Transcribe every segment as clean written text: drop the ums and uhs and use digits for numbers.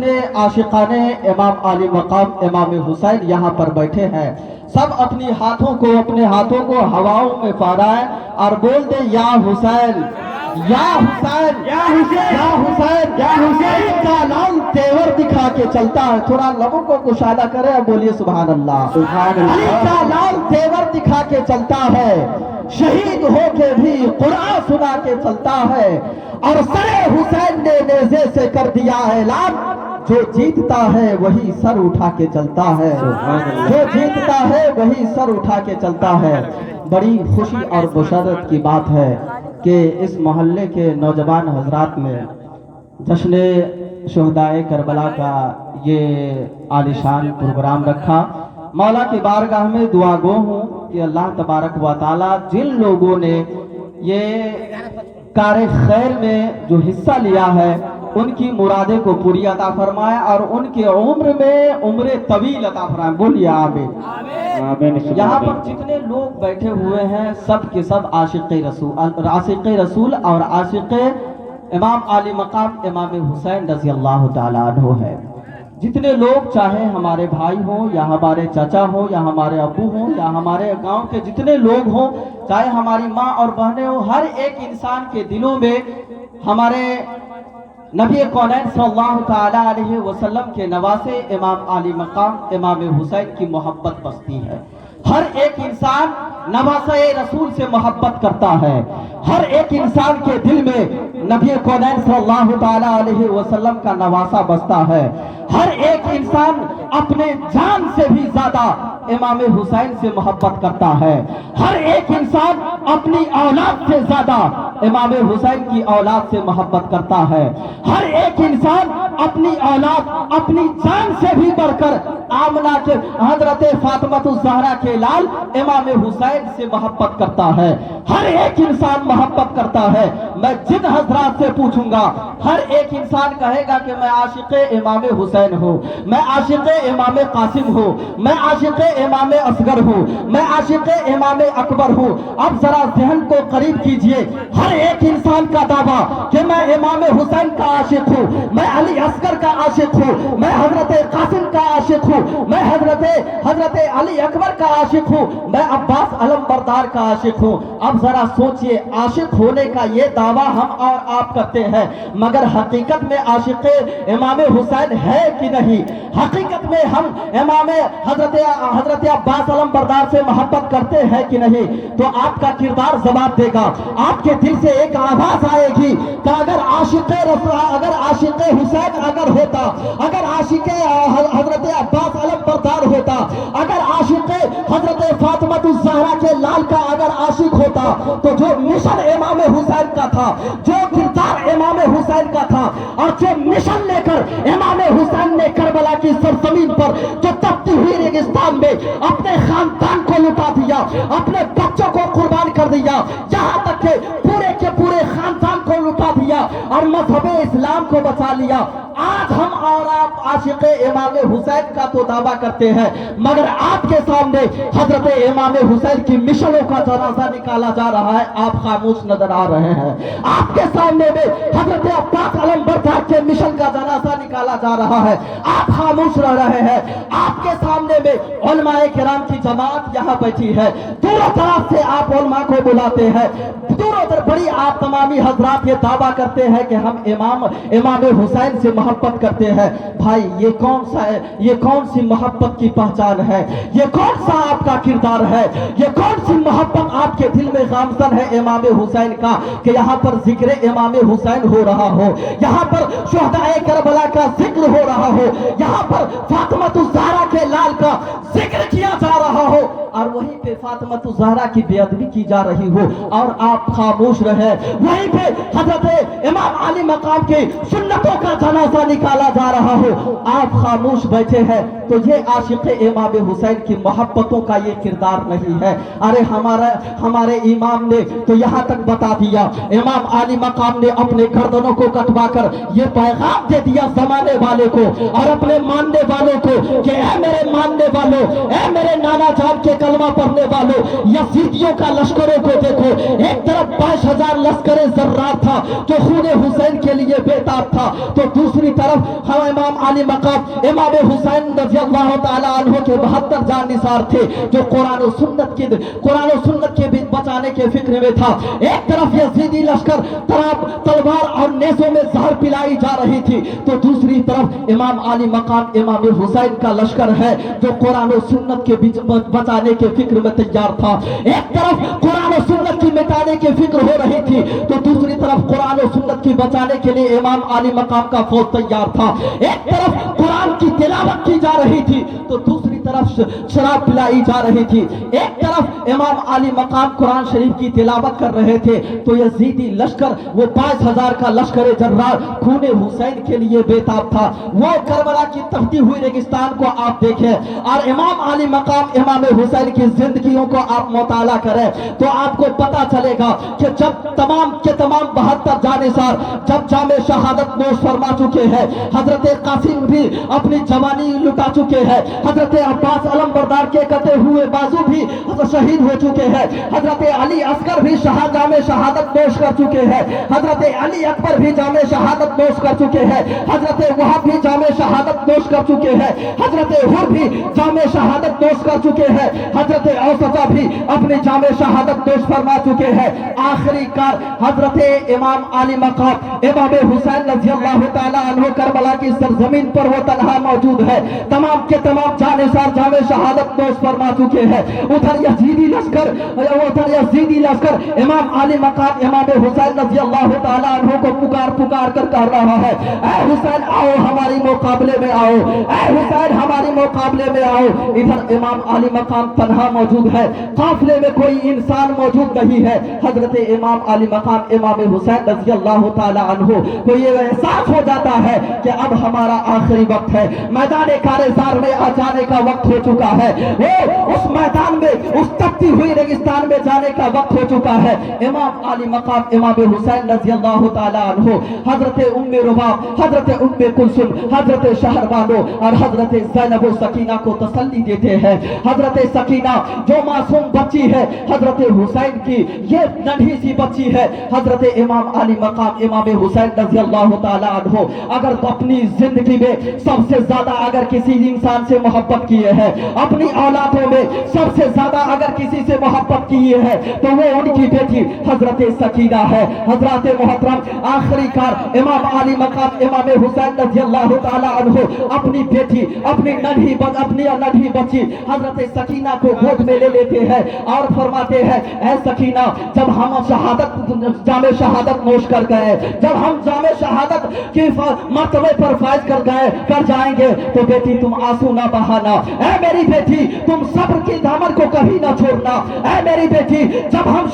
जितने आशिकाने इमाम आली मकाम इमाम हुसैन यहाँ पर बैठे हैं, सब अपने हाथों को हवाओं में फहराएं और बोल दे या हुसैन, या हुसैन, या हुसैन, या हुसैन, या हुसैन का नाम तेवर दिखा के चलता है। थोड़ा लोगों को कुशादा करे और बोलिए सुभान अल्लाह। सुभान अल्लाह। अली का नाम तेवर दिखा के चलता है, शहीद होके भी कुरान सुना के चलता है, और सरे हुसैन ने नेज़े से कर दिया ऐलान, जो जीतता है वही सर उठा के चलता है, जो जीतता है वही सर उठा के चलता है। बड़ी खुशी और बशरत की बात है कि इस मोहल्ले के नौजवान हजरात में जश्न शुहदाए करबला का ये आलिशान प्रोग्राम रखा। मौला की बारगाह में दुआ गो हूँ कि अल्लाह तबारक व तआला जिन लोगों ने ये कार खैर में जो हिस्सा लिया है उनकी मुरादे को पूरी अता फरमाए और उनके उम्र में उम्र तवील अता फरमाए। बोलिए आमीन। यहाँ पर जितने लोग बैठे हुए हैं सब के सब आशिक़ रसूल और आशिक़ इमाम आली मकाम इमाम हुसैन रज़ी अल्लाह ताला अन्हु है। जितने लोग चाहे हमारे भाई हो या हमारे चाचा हो या हमारे अब्बू हो या हमारे गांव के जितने लोग हों, चाहे हमारी माँ और बहनें हो, हर एक इंसान के दिलों में हमारे नबी कौनैन सल्लल्लाहु ताला अलैहि वसल्लम के नवासे इमाम आली मकाम इमाम हुसैन की मोहब्बत बसती है। हर एक इंसान नवासे रसूल से मोहब्बत करता है। हर एक इंसान के दिल में नबी कौनैन सल्लल्लाहु ताला अलैहि वसल्लम का नवासा बसता है। हर एक इंसान अपने जान से भी ज्यादा इमाम हुसैन से मोहब्बत करता है। हर एक इंसान अपनी औलाद से ज्यादा इमाम हुसैन की औलाद से मोहब्बत करता है। हर एक इंसान अपनी औलाद अपनी जान से भी बढ़कर आमना के हजरत फातिमा ज़हरा के लाल इमाम हुसैन से मोहब्बत करता है। हर एक इंसान मोहब्बत करता है। मैं जिन हजरात से पूछूंगा हर एक इंसान कहेगा कि मैं आशिक़ इमाम हुसैन हूँ, मैं आशिक़ इमाम कासिम हूँ, मैं आशिक़ इमाम असगर हूँ, मैं आशिक़ इमाम अकबर हूँ। अब जरा ज़हन को करीब कीजिए, हर एक इंसान का दावा कि मैं इमाम हुसैन का आशिक़ हूँ, मैं अली असगर का आशिक़ हूँ, मैं हजरत कासिम का आशिक़ हूँ, मैं हजरत अली अकबर का आशिक़ हूँ, मैं अब्बास अलमबरदार का आशिक़ हूँ। अब जरा सोचिए, आशिक़ होने का ये दावा हम और आप करते हैं, मगर हकीकत में आशिक़ इमाम हुसैन है कि नहीं? हकीकत में हम इमाम हजरत अब्बास अलमबरदार से मोहब्बत करते हैं कि नहीं? तो आपका किरदार जवाब देगा। आपके दिल से एक आवाज आएगी कि अगर आशिक़ हुसैन अगर होता, अगर आशिक़ हजरत अब्बास अलमबरदार होता, अगर आशिक़ हजरत फातिमा ज़हरा के लाल का अगर आशिक़ होता, तो जो मिशन इमाम हुसैन का था, जो किरदार इमाम हुसैन का था और जो मिशन लेकर इमाम हुसैन ने करबला की सरजमीन पर जो तपती हुई रेगिस्तान में अपने खानदान को लुटा दिया, अपने बच्चों को कुर्बान कर दिया, यहाँ तक के पूरे खानदान को लुटा दिया और मजहब इस्लाम को बचा लिया। आज हम और आप आशिक़ इमाम हुसैन का तो दावा करते हैं, मगर आपके सामने हजरत इमाम हुसैन की मिशनों का जनाजा निकाला जा रहा है, आप खामोश नजर आ रहे हैं। आपके सामने में हजरत अब्बास अलमबरदार के मिशन का जनाजा निकाला जा रहा है, आप खामोश रह रहे हैं। आपके सामने में उलमाए किराम की जमात यहाँ बैठी है, दोनों तरफ से आप उलमा को बुलाते हैं, दोनों तरफ बड़ी आप तमामी हजरात ये दावा करते हैं कि हम इमाम हुसैन से मोहब्बत करते हैं। भाई ये कौन सा है? ये कौन सी मोहब्बत की पहचान है? ये कौन सा आपका किरदार है? ये कौन सी मोहब्बत आपके दिल में गामज़न है इमाम हुसैन का कि यहाँ पर जिक्र इमाम हुसैन हो रहा हो, यहाँ पर शुहदाए करबला का जिक्र हो रहा हो, यहाँ पर फातिमा ज़हरा के लाल का जिक्र किया जा रहा हो और वहीं पे फातिमा ज़हरा की बेअदबी की जा रही हो और आप खामोश रहे। वहीं पे हजरत इमाम अली मकाम की सुन्नतों का जनाजा निकाला जा रहा हो, आप खामोश बैठे हैं। तो ये आशिक़ इमाम हुसैन की मोहब्बतों का ये किरदार नहीं है। अरे हमारे इमाम ने तो यहाँ तक बता दिया, इमाम अली मकाम ने अपने गर्दनों को कटवा कर ये पैगाम दे दिया जमाने वाले को और अपने मानने वालों को कि ऐ मेरे मानने वालों, ऐ मेरे नाना जान के कलमा पढ़ने वालों, यजीदियों का लश्करों को देखो, एक तरफ 22,000 लश्कर जर्रार था जो खून हुसैन के लिए बेताब था, तो दूसरी तरफ हम इमाम अली मकाम इमाम हुसैन रज़ी अल्लाह तआला अन्हु के 72 जानिसार थे जो कुरान और सुन्नत के बीच बचाने के फिक्र में था। एक तरफ यजीदी लश्कर तलवार और नेज़ों में जहर पिलाई जा रही थी, तो दूसरी तरफ इमाम अली मकाम इमाम हुसैन का लश्कर है जो कुरान और सुन्नत के बीच बचाने के फिक्र में तैयार था। एक तरफ कुरान और सुन्नत की मिटाने की फिक्र हो रही थी, तो दूसरी तरफ कुरान और सुन्नत की बचाने के लिए इमाम अली मकाम का फौज तैयार था। एक तरफ कुरान की तिलावत की जा रही थी, तो दूसरी तरफ शराब पिलाई जा रही थी। एक तरफ इमाम अली मकाम कुरान शरीफ की तिलावत कर रहे थे, तो यजीदी लश्कर वो 22,000 का लश्कर जर्रार खून हुसैन के लिए बेताब था। वो करबला की तपती हुई रेगिस्तान को आप देखें और इमाम अली मकाम इमाम हुसैन की जिंदगियों को आप मुताला करें, तो आपको पता चलेगा कि जब तमाम के तमाम 72 जानिसार जब जामे शहादत नोश फरमा चुके हैं, हजरत कासिम भी अपनी जवानी लुटा चुके हैं, हजरत अब्बास अलम बरदार के कटे हुए बाजू भी शहीद हो चुके हैं, हजरत अली असगर भी जामे शहादत नोश कर चुके हैं, हजरत अली अकबर भी जामे शहादत नोश कर चुके हैं, हजरत वहाब भी जामे शहादत नोश कर चुके हैं, हजरत हुर भी जामे शहादत नोश कर चुके हैं, हजरत औसता भी अपनी जामे शहादत नोश फरमा चुके हैं। आखिरी कार हजरत इमाम अली मकाम इमाम हुसैन रज़ियल्लाहु ताला अन्हु करबला की सरजमीन पर वो तन्हा मौजूद है, तमाम के तमाम जानिसार जामे शहादत नोश फरमा चुके हैं। उधर यजीदी लश्कर इमाम अली मकाम इमाम हुसैन रज़ियल्लाहु ताला अन्हु को पुकार कर कह रहा है, ऐ हुसैन आओ हमारी मुकाबले में आओ, ऐ हुसैन हमारी मुकाबले में आओ। इधर इमाम अली मकाम तन्हा मौजूद है, काफिले में कोई इंसान मौजूद नहीं है। हजरत इमाम अली मकाम इमाम हुसैन रज़ियल्लाहु ताला अन्हु को ये एहसास हो जाता है कि अब हमारा आखिरी वक्त है, मैदान कारेज़ार में आ जाने का वक्त हो चुका है, वो उस मैदान में उस तपती हुई रेगिस्तान में जाने का वक्त हो चुका है। इमाम अली मकाम इमाम हुसैन रज़ियल्लाहु ताला अन्हु हजरत उम्मे रुबाब, हजरत उम्मे कुलसुम, हजरत शहरबानो और हजरत ज़ैनब सकीना को तसल्ली देते हैं। हजरत सकीना जो मासूम बच्ची है, हजरत हुसैन की ये नन्ही सी बच्ची है, हजरत इमाम अली मकाम इमाम हुसैन रज़ियल्लाहु ताला अन्हु अगर अपनी जिंदगी में सबसे ज्यादा अगर किसी इंसान से मोहब्बत किए हैं, अपनी औलादों में सबसे ज्यादा अगर किसी से मोहब्बत किए हैं, तो वो उनकी बेटी हजरत सकीना है। हजरत मोहतरम आखिरी कार इमाम अली मकाम इमाम हुसैन रज़ियल्लाहु ताला अन्हु अपनी बेटी अपनी नन्ही बच्ची हजरत सकीना को गोद में ले लेते हैं और फरमाते हैं, ऐ सकीना जब हम जामे शहादत नोश कर गए, जब हम जामे शहादत की मर्तबे पर फाइज कर जाएंगे, तो बेटी तुम आंसू ना बहाना, ऐ मेरी बेटी तुम सब्र की दामन को कभी ना छोड़ना, ऐ मेरी बेटी जब हम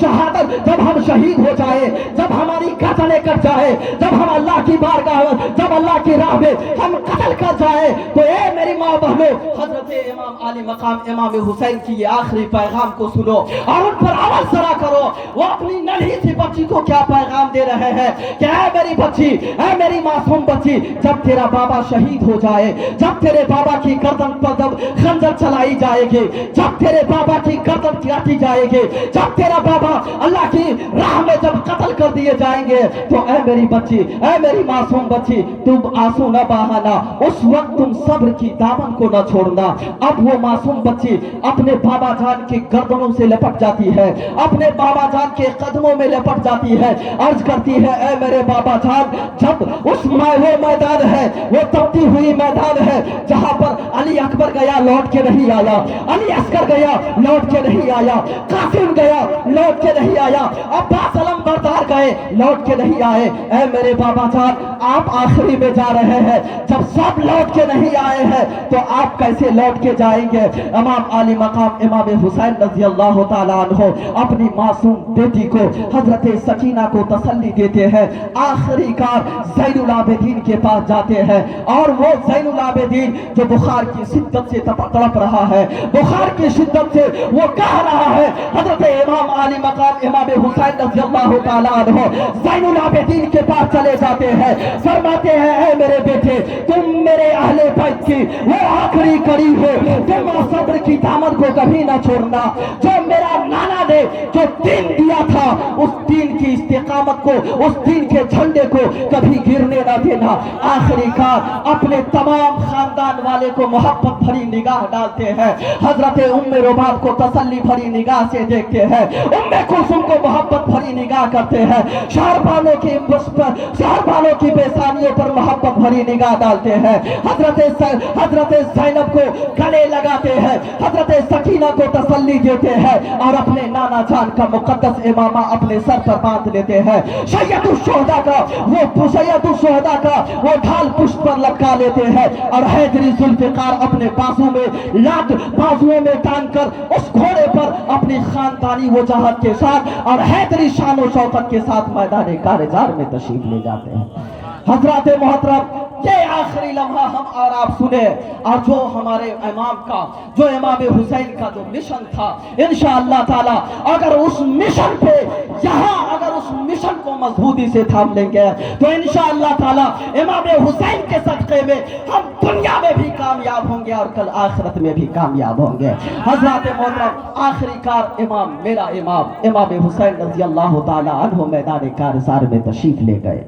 शहीद हो जाए, जब हमारी गर्दनें कट जाए, जब हम अल्लाह की बारगाह जब अल्लाह की राह में हम कत्ल कर जाए, तो ए मेरी माँ बहनों हजरत इमाम अली मकाम इमाम हुसैन की ये आखिरी पैगाम को सुनो और उन पर अमल जरा करो। वो अपनी नन्ही सी बच्ची को क्या पैगाम दे रहे हैं कि ऐ मेरी बच्ची, ऐ मेरी मासूम बच्ची, जब तेरा बाबा शहीद हो जाए, जब तेरे बाबा की गर्दन पर जब खंजर चलाई जाएगी, जब तेरे बाबा की गर्दन काटी जाएगी, जब तेरा बाबा अल्लाह की राह में जब कत्ल कर दिए जाएंगे, तो ऐ मेरी बच्ची, ऐ मेरी मासूम बच्ची, तुम आंसू न बहाना, उस वक्त तुम सब्र की दामन को न छोड़ना। अब वो मासूम बच्ची अपने बाबा जान की गर्दनों से लपट जाती है, अपने बाबा जान के कदमों में लपट जाती है, अर्ज करती है, ऐ मेरे बाबा जान, जब वो मैदान है, वो तपती हुई मैदान है जहां पर अली अकबर गया लौट के नहीं आया, अली असगर गया लौट के नहीं आया, कासिम गया लौट के नहीं आया, अब्बास अलम बरदार गए लौट के नहीं आए, ऐ मेरे बाबा जान आप आखिरी में जा रहे हैं, जब सब लौट के नहीं आए हैं तो आप कैसे लौट के जाएंगे। इमाम अली मकाम इमाम हुसैन रज़ियल्लाहु ताला अन्हु अपनी मासूम बेटी को हजरत सकीना को तसल्ली देते हैं। आखिरी कार ज़ैनुल आबिदीन के पास जाते हैं और वो ज़ैनुल आबिदीन जो बुखार की शिद्दत से तड़प रहा है, बुखार की शिद्दत से वो कह रहा है। हजरत इमाम आली मकाम इमाम हुसैन रज़ियल्लाहु ताला अन्हु ज़ैनुल आबिदीन के पास चले जाते हैं, फरमाते हैं ऐ मेरे बेटे, तुम मेरे अहले बैत की वो आखिरी कड़ी हो, तुम सब्र की दामन को कभी ना छोड़ना। जो मेरा नाना ने जो दीन दिया था, उस दीन की इस्तिकामत को, उस दीन के झंडे को कभी गिरने ना देना। आखिरकार अपने तमाम खानदान वाले को मोहब्बत भरी निगाह डालते हैं, हजरत उम्मे रुबाब को तसल्ली भरी निगाह से देखते हैं, उम्मे कुलसुम को मोहब्बत भरी निगाह करते हैं, शहर वालों की पेशानियों पर मोहब्बत भरी निगाह डालते हैं, हजरत ज़ैनब को गले लगाते हैं, हजरत सकीना को तसल्ली देते हैं और अपने नाना जान का मुकद्दस इमामा अपने सर पर बांध लेते हैं। सैयदुश्शुहदा का वो ढाल पुष्प पर लटका लेते हैं और हैदरी जुल्फ़िकार अपने बाजुओं में टांग कर उस घोड़े पर अपनी खानदानी वजाहत के साथ और हैदरी शान और शौकत के साथ मैदान कारजार में तशरीफ ले जाते हैं। हजरत मोहतरम, ये आखिरी लम्हा हम और आप सुने, और जो हमारे इमाम का, जो इमाम हुसैन का जो मिशन था, इंशाअल्लाह ताला अगर उस मिशन पे अगर उस मिशन को मजबूती से थाम लेंगे तो इंशाअल्लाह ताला इमाम हुसैन के सदक़े में हम दुनिया में भी कामयाब होंगे और कल आखिरत में भी कामयाब होंगे। हजरत मोहतरम, आखिरकार मेरा इमाम हुसैन रज़ियल्लाहु ताला अन्हु मैदान कारज़ार में तशरीफ ले गए।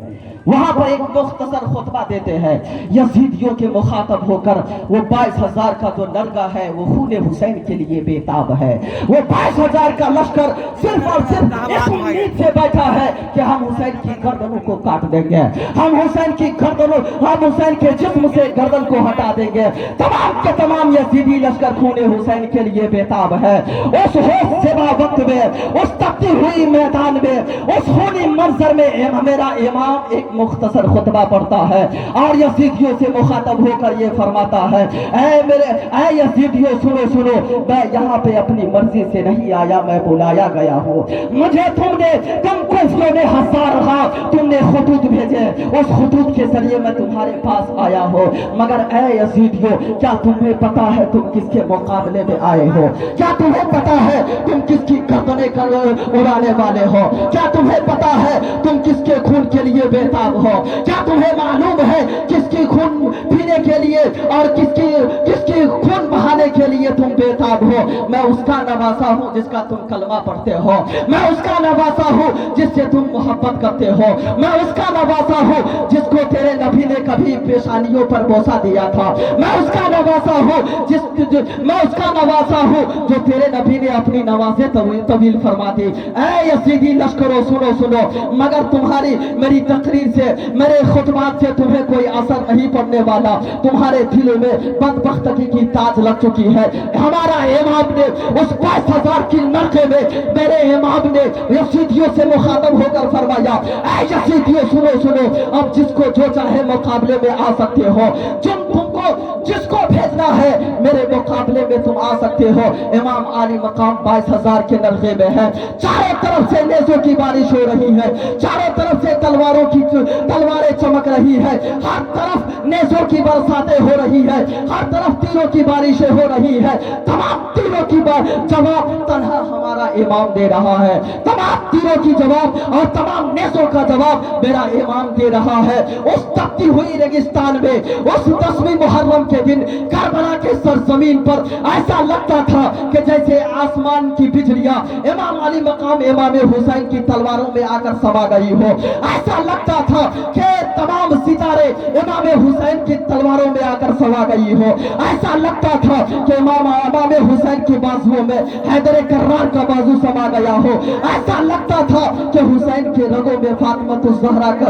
वहां पर एक मुख्तसर खुतबा देते हैं, यजीदियों के मुखातब होकर वो 22,000 का जो लड़का है वो खून हुसैन के लिए बेताब है। वो 22,000 का लश्कर सिर्फ और सिर्फ इस उम्मीद से बैठा है कि हम हुसैन की गर्दनों को काट देंगे, हम हुसैन के जिस्म से गर्दन को हटा देंगे। तमाम के तमाम यजीदी लश्कर खून हुसैन के लिए बेताब है। उस होश ज़ेबा वक्त में, उस तपती हुई मैदान में, उस खूनी मंजर में मेरा इमाम एक मुख्तसर खुतबा पढ़ता है और यजीदियों से मुखातब होकर ये फरमाता है, ऐ यजीदियों सुनो, मैं यहाँ पे अपनी मर्जी से नहीं आया, मैं बुलाया गया हूँ। मुझे तुम कुफर में हंसा रहा, तुमने खुतूत भेजे, उस खुतूत के जरिए मैं तुम्हारे पास आया हूँ। मगर ऐ यजीदियों, क्या तुम्हें पता है तुम किसके मुकाबले में आए हो? क्या तुम्हें पता है तुम किसकी गर्दनें उड़ाने वाले हो? क्या तुम्हें पता है तुम किसके खून के लिए बेताब हो? क्या तुम्हें मालूम है किसकी खून पीने के लिए और किसकी खून बहाने के लिए तुम बेताब हो? मैं उसका नवासा हूँ जिसका तुम कलमा पढ़ते हो, मैं उसका नवासा हूँ जिससे तुम मोहब्बत करते हो, मैं उसका नवासा हूँ जिसको तेरे नबी ने कभी पेशानियों पर बोसा दिया था, मैं उसका नवासा हूँ जो तेरे नबी ने अपनी नवाज़े तवील फरमा दी। ऐ यजीदी लश्करों, सुनो, मगर तुम्हारी मेरी तकरीर से, मेरे खुतबात से तुम्हें कोई असर नहीं पड़ने वाला। तुम्हारे दिलों में बदबख्ती की ताज लग चुकी है। हमारा इमाम ने उस 22,000 की नरके में मेरे इमाम ने यजीदियों से मुखातब होकर फरमाया, ऐ यजीदियों सुनो, अब जिसको जो चाहे मुकाबले में आ सकते हो, जिसको भेजना है मेरे मुकाबले में तुम आ सकते हो। इमाम आली मकाम 22,000 के नरके में है, चारों तरफ से नेज़ों की बारिश हो रही है, चारों तरफ से तलवारें चमक रही है, हर तरफ नेज़ों की बरसातें हो रही है, हर तरफ तीरों की बारिशें हो रही है। तमाम तीरों की जवाब तन्हा हमारा इमाम दे रहा है, तमाम तीरों की जवाब और तमाम नेज़ों का जवाब मेरा इमाम दे रहा है। उस तपती हुई रेगिस्तान में उस 10वीं मुहर्रम के दिन करबला के सरजमीन पर ऐसा लगता था कि जैसे आसमान की बिजलियां इमाम अली मकाम इमाम हुसैन की तलवारों में आकर समा गई हो। ऐसा लगता था कि तमाम सितारे इमाम हुसैन की तलवारों में आकर समा गई हो। ऐसा लगता था कि इमाम हुसैन के बाजुओं में हैदर कर्रार का बाजू समा गया हो। ऐसा लगता था कि हुसैन के रगों में फातिमा ज़हरा का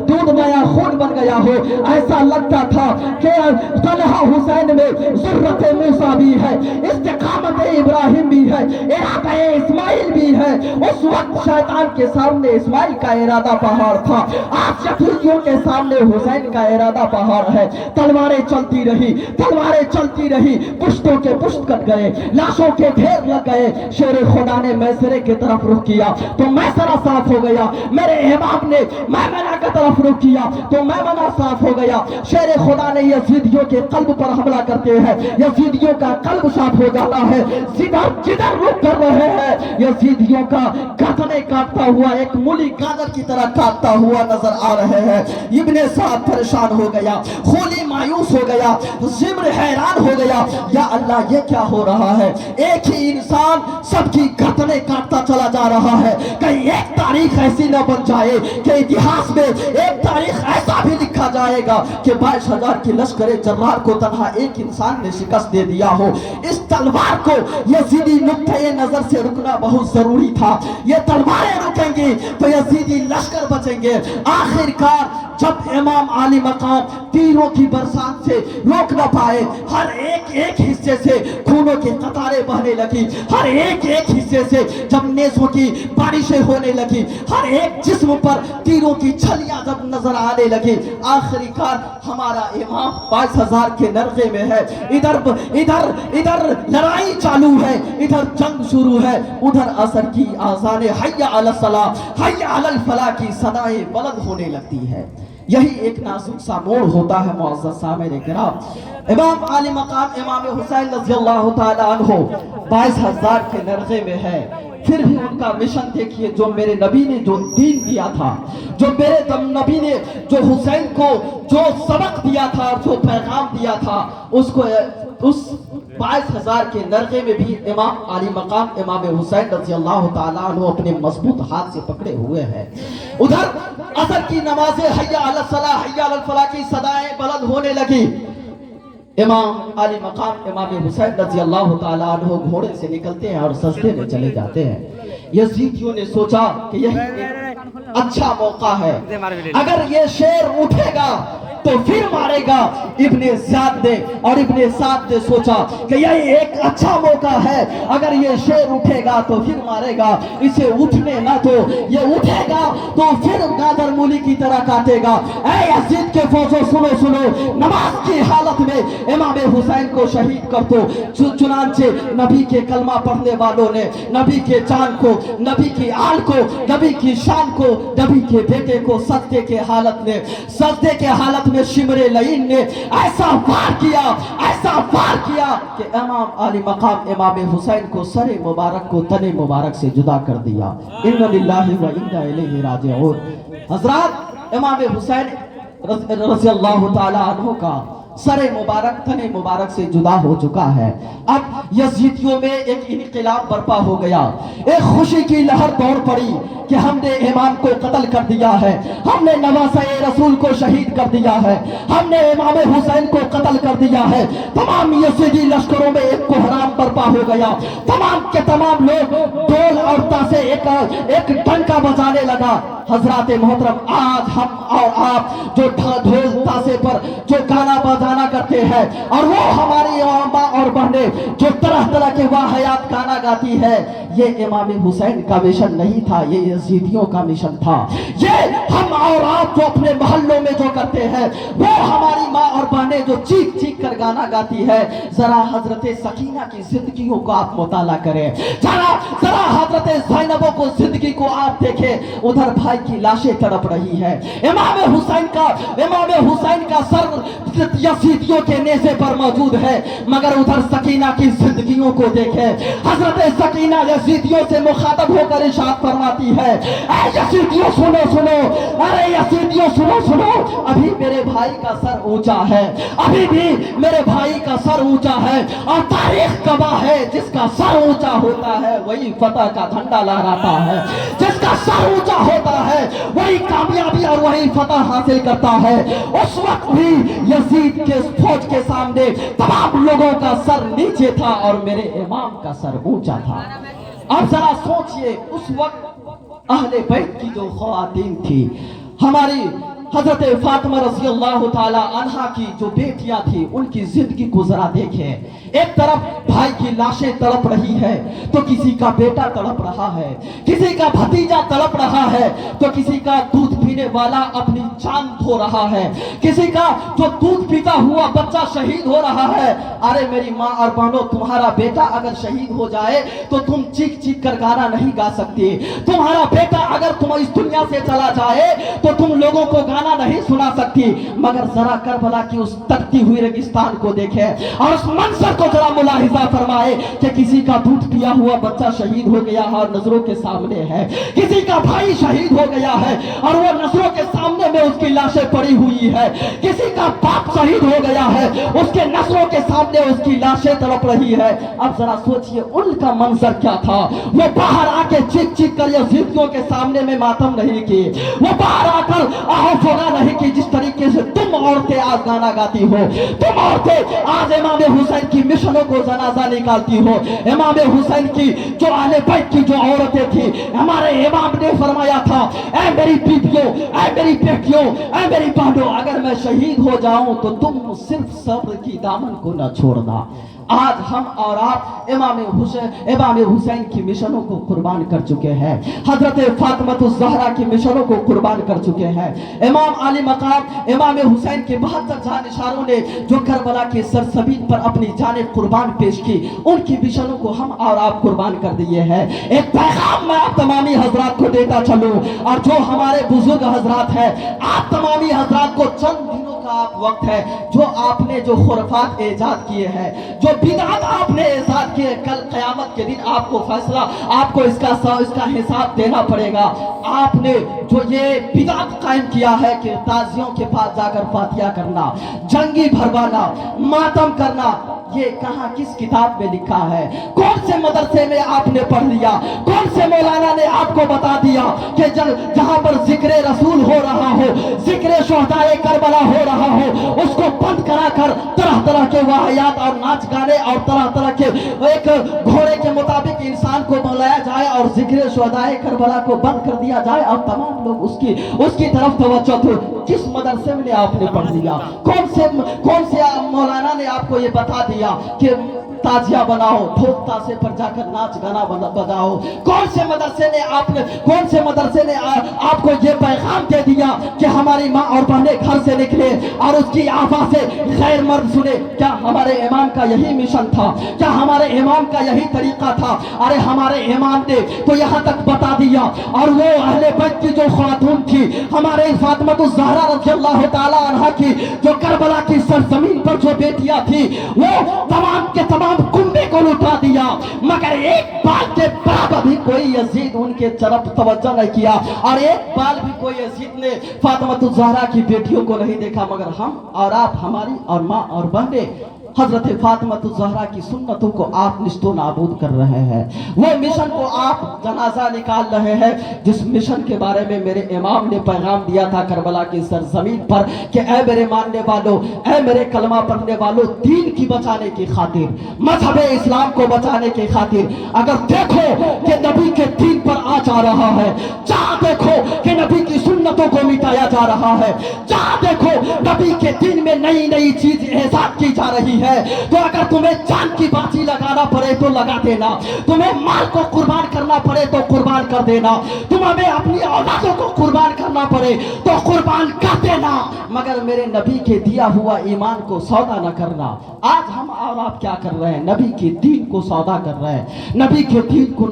दूध नया खून बन गया हो। ऐसा लगता था कि तलहा हुसैन में ज़ुर्रत मूसा भी है, इस्तिकामत इब्राहिम भी है, इरादा इस्माइल भी है। उस वक्त शैतान के सामने इस्माइल का इरादा पहाड़ था, आज यहूदियों के सामने हुसैन का इरादा पहाड़ है। तलवारें चलती रही, पुश्तों के पुश्त कट गए, लाशों के ढेर लग गए। शेर खुदा ने मैसरे की तरफ रुख किया तो मैसरा साफ हो गया। मेरे इमाम ने मैमना की तरफ रुख किया तो मैमना साफ हो गया। शेर खुदा ने यजीदियों के कल्ब पर हमला करते हैं, यजीदियों का कल्ब साफ हो जाता है। जिधर जिधर रुख कर रहे हैं यजीदियों का गर्दने काटता हुआ एक मूली गाजर की तरह काटता हुआ नजर आ रहे हैं। इब्ने साद परेशान हो गया, खूनी मायूस हो गया, जिम्र हैरान हो गया, या अल्लाह ये क्या हो रहा है? एक ही इंसान सबकी गर्दनें काटता चला जा रहा है। कहीं एक तारीख ऐसी न बन जाए कि इतिहास में एक तारीख ऐसा भी लिखा जाएगा कि 22,000 की लश्कर जर्रार को तन्हा एक इंसान ने शिकस्त दे दिया हो। इस तलवार को यजीदी नुक्ते नजर से रुकना बहुत जरूरी था। ये तलवारें रुकेंगी तो यजीदी लश्कर बचेंगे। आखिरकार जब इमाम आली मकाम तीरों की बरसात से रोक न पाए, हर एक हिस्से से खूनों की कतारें बहने लगी, हर एक हिस्से से जब नेज़ों की बारिशें होने लगी, हर एक जिस्म पर तीरों की छलियां जब नजर आने लगी, आखिरकार हमारा इमाम 22,000 के नरगे में है। इधर लड़ाई चालू है, इधर जंग शुरू है, उधर असर की आज़ाने हय्या अलस सलाह हय्या अलल फलाह की सदाएं बुलंद होने लगती है। यही एक नाजुक सा मोड़ होता है मुअज़्ज़ज़ सामईन किराम। इमाम आली मकाम इमाम हुसैन रज़ियल्लाहु ताला अन्हु 22,000 के नरगे में है, फिर भी उनका मिशन देखिए। जो मेरे नबी ने जो दीन दिया था, जो मेरे नबी ने जो हुसैन को जो सबक दिया था और जो पैगाम दिया था, उसको उस 22,000 के नरगे में भी इमाम आली मकाम इमाम हुसैन रज़ियल्लाहु ताला अन्हु अपने मजबूत हाथ से पकड़े हुए हैं। उधर असर की नमाज़ें हय्या अलस सलाह हय्या अलल फलाह की सदाएं बुलंद होने लगी। इमाम आली मकाम इमाम हुसैन रज़ियल्लाहु ताला अन्हु घोड़े से निकलते हैं और सजदे में चले जाते हैं। यजीदियों ने सोचा कि यही एक अच्छा मौका है, अगर ये शेर उठेगा तो फिर मारेगा। इब्ने ज़ियाद ने और इब्ने साद ने सोचा कि यह एक अच्छा मौका है, अगर ये शेर उठेगा तो फिर मारेगा, इसे उठने ना तो ये उठेगा तो फिर गाजर मूली की तरह काटेगा। ऐ यजीद के फौजो सुनो, नमाज की हालत में इमाम हुसैन को शहीद कर दो। चुनांचे नबी के कलमा पढ़ने वालों ने नबी के चांद को, नबी की आल को, नबी की शान को, नबी के बेटे को सजदे के हालत में शिमरे लईन ने ऐसा वार किया कि इमाम आली मकाम इमाम हुसैन को सरे मुबारक को तने मुबारक से जुदा कर दिया। इन्ना लिल्लाहि व इन्ना इलैहि राजिऊन। हजरात, इमाम हुसैन रज़ियल्लाहु ताला अन्हु का सरे मुबारक तने मुबारक से जुदा हो चुका है। अब यजीदियों में एक इनकलाब बर्पा हो गया, एक खुशी की लहर दौड़ पड़ी कि हमने इमाम को कत्ल कर दिया है, हमने नवासे रसूल को शहीद कर दिया है, हमने इमाम हुसैन को कत्ल कर दिया है। तमाम यजीदी लश्करों में एक कोहराम बर्पा हो गया। तमाम के तमाम लोग ढोल और तासे एक डंका बजाने लगा। हजरात मोहतरम, आज हम और आप जो ढोल तासे पर जो गाना बजाना करते हैं और वो हमारी माँ और बहनें जो तरह तरह के वाहियात गाना गाती है, ये इमाम हुसैन का मिशन नहीं था, ये यजीदियों का मिशन था। ये हम और आप जो अपने मोहल्लों में जो करते हैं, वो हमारी माँ और बहनें जो चीख चीख कर गाना गाती है। जरा हजरत सकीना की जिंदगियों को आप मुताला करें, जरा हजरत ज़ैनबों को जिंदगी को आप देखें। उधर भाई की लाशें तड़प रही है, इमाम हुसैन का सर यजीदियों के नेज़े पर मौजूद है, मगर उधर सकीना की जिंदगियों को देखें। हजरत सकीना यजीदियों से मुखातब होकर इरशाद फरमाती है, ऐ यजीदियों सुनो, अरे यजीदियों सुनो, अभी मेरे भाई का सर ऊंचा है, अभी भी मेरे भाई का सर ऊंचा है, और तारीख गवाह है, जिसका सर ऊंचा होता है वही फतह का झंडा लहराता है, जिसका सर ऊंचा होता है वही कामयाबी और वही फतह हासिल करता है। उस वक्त भी यजीद के फौज के सामने तमाम लोगों का सर नीचे था और मेरे इमाम का सर ऊंचा था। अब जरा सोचिए, उस वक्त अहले बैत की जो ख्वातीन थी, हजरत फातिमा रज़ी अल्लाह ताला अन्हा की जो बेटियां थी उनकी जिंदगी को जरा देखें। एक तरफ भाई की लाशें तड़प रही है तो किसी का बेटा तड़प रहा है, किसी का भतीजा तड़प रहा है तो किसी का दूध पीने वाला अपनी जान खो रहा है, किसी का जो दूध पीता हुआ बच्चा शहीद हो रहा है। अरे मेरी माँ और बहनों, तुम्हारा बेटा अगर शहीद हो जाए तो तुम चीख चीख कर गाना नहीं गा सकती। तुम्हारा बेटा अगर तुम इस दुनिया से चला जाए तो तुम लोगों को गाना नहीं सुना सकती। मगर जरा करबला की उस तकती हुई रेगिस्तान को देखे और उस मंजर को जरा मुलाहिजा फरमाए कि किसी का दूध पिया हुआ बच्चा शहीद हो गया है और नजरों के सामने है, किसी का भाई शहीद हो गया है और वो नजरों के सामने में उसकी लाशें पड़ी हुई है, किसी का बाप शहीद हो गया है उसके नजरों के सामने उसकी लाशें तड़प रही है। अब जरा सोचिए उनका मंजर क्या था। वो बाहर आके चीख चीख कर यजीदियों के सामने में मातम नहीं की, वो बाहर आकर आहो फोगा नहीं की जिस तरीके से तुम औरतें आज गाना गाती हो। तुम औरतें आज इमाम हुसैन की मिशनों को जनाजा निकालती हो। इमाम हुसैन की जो अहले बैत की जो औरतें थी, हमारे इमाम ने फरमाया था, ऐ मेरी बीवियों, ऐ मेरी बेटियों, ऐ मेरी बहनों, अगर मैं शहीद हो जाऊं तो तुम सिर्फ सब्र की दामन को न छोड़ना। आज हम और आप इमाम हुसैन की मिशनों को कुर्बान कर चुके हैं, हजरत फातिमा ज़हरा की मिशनों को कुर्बान कर चुके हैं। इमाम आली मकाम इमाम हुसैन के 72 जानिशारों ने जो करबला के सरजमीन पर अपनी जाने कुर्बान पेश की, उनकी मिशनों को हम और आप कुर्बान कर दिए हैं। एक पैगाम मैं आप तमामी हजरात को देता चलूं, और जो हमारे बुजुर्ग हजरात हैं, आप तमामी हजरात को चंद दिनों का आप वक्त है, जो आपने जो खुराफात इजाद किए हैं, जो बिदअत आपने इजाद किए, कल क़यामत के दिन आपको फैसला, आपको इसका हिसाब देना पड़ेगा। आपने जो ये बिदअत कायम किया है कि ताजियों के पास जाकर फातिहा करना, जंगी भरवाना, मातम करना, ये कहाँ किस किताब में लिखा है? कौन से मदरसे में आपने पढ़ लिया? कौन से मौलाना ने आपको बता दिया कि जहां पर जिक्र रसूल हो रहा हो, जिक्र शुहदाए करबला हो रहा हो, उसको बंद करा कर तरह तरह के वाहियात और नाच गाने और तरह तरह के एक घोड़े के मुताबिक इंसान को बुलाया जाए और जिक्र शुहदाए करबला को बंद कर दिया जाए और तमाम लोग उसकी तरफ तवज्जो दो। किस मदरसे में आपने पढ़ लिया? कौन से मौलाना ने आपको ये बता दिया कि ताजिया बनाओ, ढोल ताशे पर जाकर नाच गाना बजाओ? कौन से मदरसे ने आपको ये पैगाम दे दिया कि हमारी माँ और बहनें घर से निकले और उसकी आवाज़ से गैर मर्द सुने? क्या हमारे इमाम का यही मिशन था? क्या हमारे इमाम का यही तरीका था? अरे हमारे इमाम ने तो यहाँ तक बता दिया। और वो अहले बैत की जो खातून थी, हमारे फातिमा ज़हरा रज़ियल्लाहु ताला अन्हा की जो करबला की सरजमीन पर जो बेटियां थी, वो तमाम के तमाम कुंबे को लुटा दिया, मगर एक बाल के बराबर भी कोई यजीद उनके तरफ तवज्जो नहीं किया, और एक बाल भी कोई यजीद ने फातिमा ज़हरा की बेटियों को नहीं देखा। मगर हम और आप, हमारी और माँ और बहनें हजरत फातिमा ज़हरा की सुन्नतों को आप निस्तो नाबूद कर रहे हैं। वो मिशन को आप जनाजा निकाल रहे हैं जिस मिशन के बारे में मेरे इमाम ने पैगाम दिया था करबला की सरजमीन पर कि ऐ मेरे मानने वालों, ऐ मेरे कलमा पढ़ने वालों, दीन की बचाने की खातिर, मजहब इस्लाम को बचाने की खातिर, अगर देखो कि नबी के दीन पर आ जा रहा है, जहाँ देखो कि नबी की सुन्नतों को मिटाया जा रहा है, जहाँ देखो नबी के दीन में नई नई चीज इजाद की जा रही है, तो अगर तुम्हें जान की बाजी लगाना पड़े तो लगा देना, तुम्हें माल को कुर्बान करना पड़े तो कुर्बान कर देना, तुम्हें अपनी औलादों को कुर्बान करना पड़े तो कुर्बान कर देना, मगर मेरे नबी के दिया हुआ ईमान को सौदा न करना। आज हम और आप क्या कर रहे हैं? नबी के दीन को सौदा कर रहे हैं, नबी के दीन को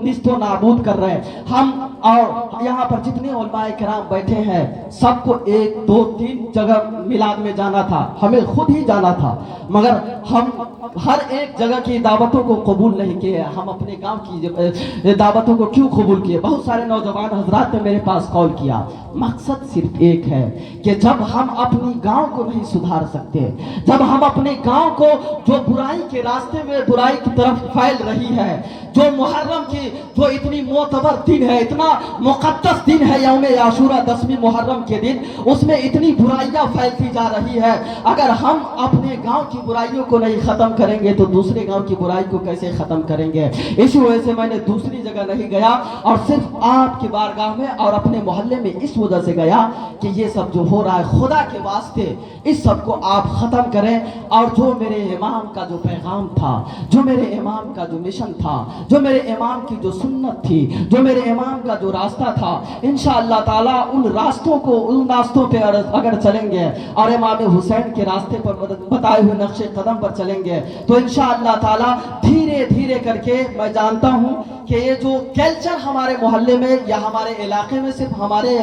निस्तो नाबूद कर रहे हैं। हम और यहाँ पर जितने उलमाए किराम बैठे हैं, सबको 1, 2, 3 जगह मिलाद में जाना था, हमें खुद ही जाना था, मगर हम हर एक जगह की दावतों को कबूल नहीं किए। हम अपने गांव की दावतों को क्यों कबूल किए? बहुत सारे नौजवान हजरात ने मेरे पास कॉल किया। मकसद सिर्फ एक है कि जब हम अपनी गांव को नहीं सुधार सकते, जब हम अपने गांव को जो बुराई के रास्ते में बुराई की तरफ फैल रही है, जो मुहर्रम की जो इतनी मोतबर दिन है, इतना मुकद्दस दिन है यौम आशूरा 10वीं मुहर्रम के दिन, उसमें इतनी बुराइयां फैलती जा रही है। अगर हम अपने गांव की बुराइयों को नहीं ख़त्म करेंगे तो दूसरे गांव की बुराई को कैसे ख़त्म करेंगे। इसी वजह से मैंने दूसरी जगह नहीं गया और सिर्फ आपकी बारगाह में और अपने मोहल्ले में इस वजह से गया कि ये सब जो हो रहा है खुदा के वास्ते इस सब को आप ख़त्म करें। और जो मेरे इमाम का जो पैगाम था, जो मेरे इमाम का जो मिशन था, जो मेरे इमाम की जो सुन्नत थी, जो मेरे इमाम का जो रास्ता था, इंशाअल्लाह ताला उन रास्तों को, उन रास्तों पे अगर चलेंगे और इमाम हुसैन के रास्ते पर बताए हुए नक्शे कदम पर चलेंगे तो इंशाअल्लाह ताला धीरे धीरे करके, मैं जानता हूँ कि ये जो कल्चर हमारे मोहल्ले में या हमारे इलाके में, सिर्फ हमारे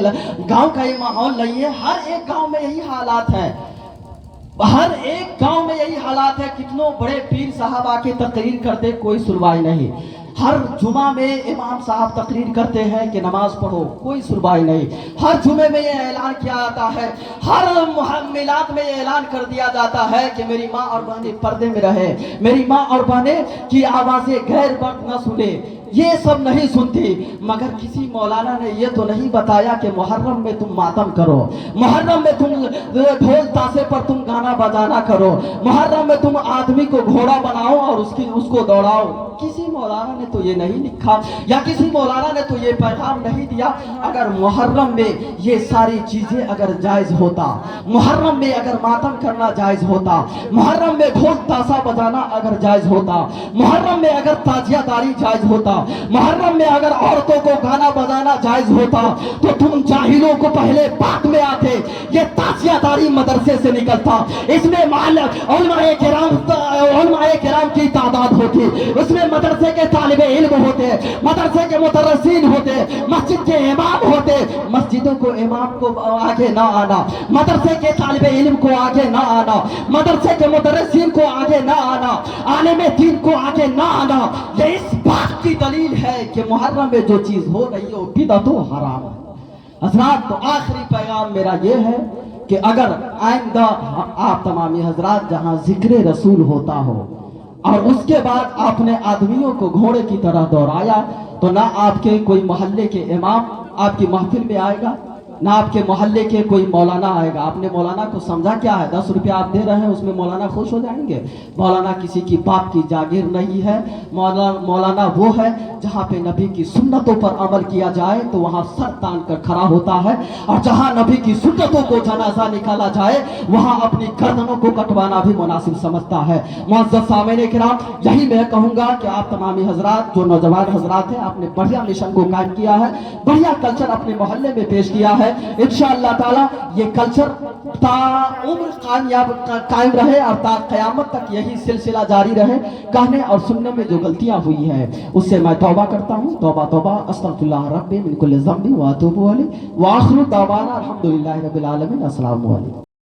गांव का ये माहौल नहीं है, हर एक गांव में यही हालात है, हर एक गांव में यही हालात है। कितनों बड़े पीर साहब आके तकरीर करते, कोई सुनवाई नहीं। हर जुमा में इमाम साहब तकरीर करते हैं कि नमाज पढ़ो, कोई सुनवाई नहीं। हर जुमे में ये ऐलान किया जाता है, हर मिलाद में ये ऐलान कर दिया जाता है कि मेरी माँ और बहनें पर्दे में रहे, मेरी माँ और बहनें की आवाज़ें गैर मर्द न सुने, ये सब नहीं सुनती। मगर किसी मौलाना ने ये तो नहीं बताया कि मुहर्रम में तुम मातम करो, मुहर्रम में तुम ढोल ताशे पर तुम गाना बजाना करो, मुहर्रम में तुम आदमी को घोड़ा बनाओ और उसको दौड़ाओ। किसी मौलाना ने तो ये नहीं लिखा या किसी मौलाना ने तो ये पैगाम नहीं दिया। अगर मुहर्रम में ये सारी चीजें अगर जायज होता, मुहर्रम में अगर मातम करना जायज होता, मुहर्रम में ढोल ताशा बजाना अगर जायज होता, मुहर्रम में अगर ताजियादारी जायज होता, मुहर्रम में अगर औरतों को गाना बजाना जायज होता, तो तुम जाहिलों को पहले बात में आते। ये ताजियादारी मदरसे से निकलता, इसमें उलमाए किराम की तादाद होती, उसमें मदरसे के तालिबे इल्म होते, मदरसे के मुदर्रिसीन होते, मस्जिद के इमाम होते। मस्जिदों को इमाम को आगे ना आना, मदरसे के तालिबे इल्म को आगे ना आना, मदरसे के मुदर्रिसीन को आगे ना आना, आलिम दीन को आगे ना आना, ये इस बात की दलील है कि मुहर्रम में जो चीज हो रही है वो बिदअत व हराम है। हजरात, तो आखिरी पैगाम मेरा ये है कि अगर आइंदा आप तमामी हजरात जहां जिक्र रसूल होता हो और उसके बाद आपने आदमियों को घोड़े की तरह दौड़ाया, तो ना आपके कोई मोहल्ले के इमाम आपकी महफिल में आएगा, ना आपके मोहल्ले के कोई मौलाना आएगा। आपने मौलाना को समझा क्या है? 10 रुपया आप दे रहे हैं, उसमें मौलाना खुश हो जाएंगे? मौलाना किसी की बाप की जागीर नहीं है। मौलाना वो है जहाँ पे नबी की सुन्नतों पर अमल किया जाए तो वहाँ सर तान कर खड़ा होता है, और जहाँ नबी की सुन्नतों को जनाजा निकाला जाए वहाँ अपनी गर्दनों को कटवाना भी मुनासिब समझता है। मुअज़्ज़ज़ सामीन किराम, यही मैं कहूँगा कि आप तमामी हजरात, जो नौजवान हजरात हैं, आपने बढ़िया मिशन को कायम किया है, बढ़िया कल्चर अपने मोहल्ले में पेश किया है। इंशाअल्लाह ताला ये कल्चर ताउम्र कायम रहे और ता क़यामत तक यही सिलसिला जारी रहे। कहने और सुनने में जो गलतियां हुई हैं उससे मैं तौबा करता हूँ। तौबा तौबा, अस्तगफिरुल्लाह रब्बी मिन कुल्लि ज़ंबि व अतूबु अलैहि व आखिरु दावाना अल्हम्दुलिल्लाहि रब्बिल आलमीन। अस्सलामु अलैकुम।